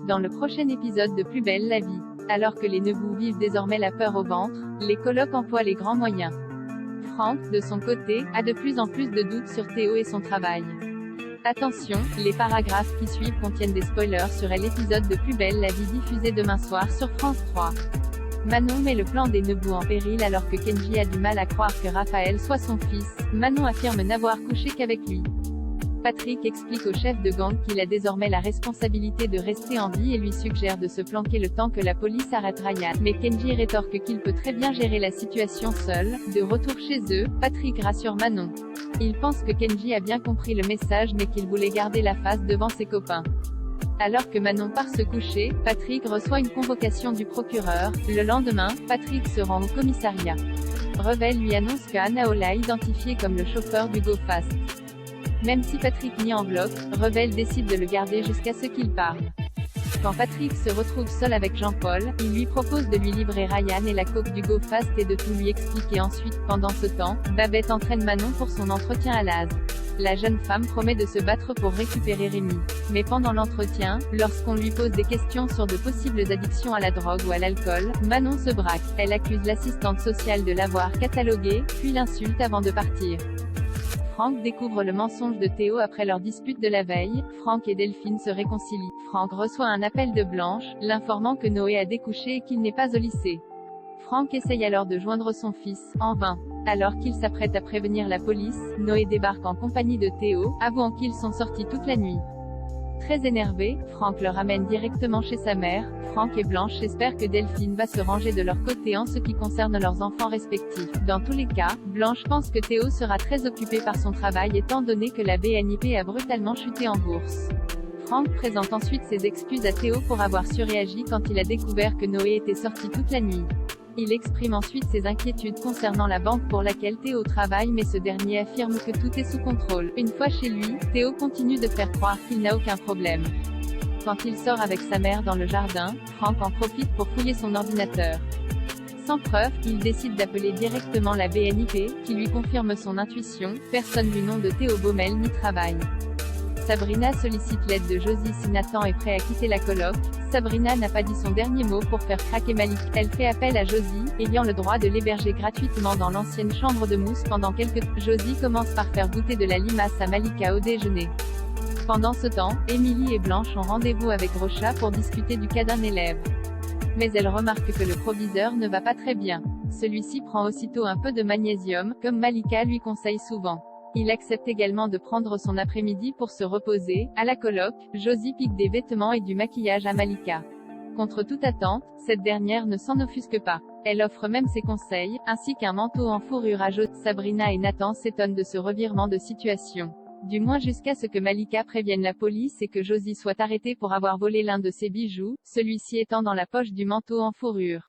Dans le prochain épisode de Plus belle la vie, alors que les Nebout vivent désormais la peur au ventre, les colocs emploient les grands moyens. Franck, de son côté, a de plus en plus de doutes sur Théo et son travail. Attention, les paragraphes qui suivent contiennent des spoilers sur l'épisode de Plus belle la vie diffusé demain soir sur France 3. Manon met le plan des Nebout en péril alors que Kenji a du mal à croire que Raphaël soit son fils. Manon affirme n'avoir couché qu'avec lui. Patrick explique au chef de gang qu'il a désormais la responsabilité de rester en vie et lui suggère de se planquer le temps que la police arrête Ryan. Mais Kenji rétorque qu'il peut très bien gérer la situation seul. De retour chez eux, Patrick rassure Manon. Il pense que Kenji a bien compris le message mais qu'il voulait garder la face devant ses copains. Alors que Manon part se coucher, Patrick reçoit une convocation du procureur. Le lendemain, Patrick se rend au commissariat. Revel lui annonce que Anaol l'a identifié comme le chauffeur du Go Fast. Même si Patrick nie en bloc, Revel décide de le garder jusqu'à ce qu'il parle. Quand Patrick se retrouve seul avec Jean-Paul, il lui propose de lui livrer Ryan et la coke du Go Fast et de tout lui expliquer ensuite. Pendant ce temps, Babette entraîne Manon pour son entretien à l'AS. La jeune femme promet de se battre pour récupérer Rémi. Mais pendant l'entretien, lorsqu'on lui pose des questions sur de possibles addictions à la drogue ou à l'alcool, Manon se braque. Elle accuse l'assistante sociale de l'avoir cataloguée, puis l'insulte avant de partir. Franck découvre le mensonge de Théo après leur dispute de la veille. Franck et Delphine se réconcilient. Franck reçoit un appel de Blanche, l'informant que Noé a découché et qu'il n'est pas au lycée. Franck essaye alors de joindre son fils, en vain. Alors qu'il s'apprête à prévenir la police, Noé débarque en compagnie de Théo, avouant qu'ils sont sortis toute la nuit. Très énervé, Franck le ramène directement chez sa mère. Franck et Blanche espèrent que Delphine va se ranger de leur côté en ce qui concerne leurs enfants respectifs. Dans tous les cas, Blanche pense que Théo sera très occupé par son travail étant donné que la BNIP a brutalement chuté en bourse. Franck présente ensuite ses excuses à Théo pour avoir surréagi quand il a découvert que Noé était sorti toute la nuit. Il exprime ensuite ses inquiétudes concernant la banque pour laquelle Théo travaille mais ce dernier affirme que tout est sous contrôle. Une fois chez lui, Théo continue de faire croire qu'il n'a aucun problème. Quand il sort avec sa mère dans le jardin, Franck en profite pour fouiller son ordinateur. Sans preuve, il décide d'appeler directement la BNIP, qui lui confirme son intuition, personne du nom de Théo Baumel n'y travaille. Sabrina sollicite l'aide de Josie si Nathan est prêt à quitter la coloc. Sabrina n'a pas dit son dernier mot pour faire craquer Malik. Elle fait appel à Josie, ayant le droit de l'héberger gratuitement dans l'ancienne chambre de mousse pendant quelques temps. Josie commence par faire goûter de la limace à Malika au déjeuner. Pendant ce temps, Émilie et Blanche ont rendez-vous avec Rocha pour discuter du cas d'un élève. Mais elle remarque que le proviseur ne va pas très bien. Celui-ci prend aussitôt un peu de magnésium, comme Malika lui conseille souvent. Il accepte également de prendre son après-midi pour se reposer. À la coloc, Josie pique des vêtements et du maquillage à Malika. Contre toute attente, cette dernière ne s'en offusque pas. Elle offre même ses conseils, ainsi qu'un manteau en fourrure à Josie. Sabrina et Nathan s'étonnent de ce revirement de situation. Du moins jusqu'à ce que Malika prévienne la police et que Josie soit arrêtée pour avoir volé l'un de ses bijoux, celui-ci étant dans la poche du manteau en fourrure.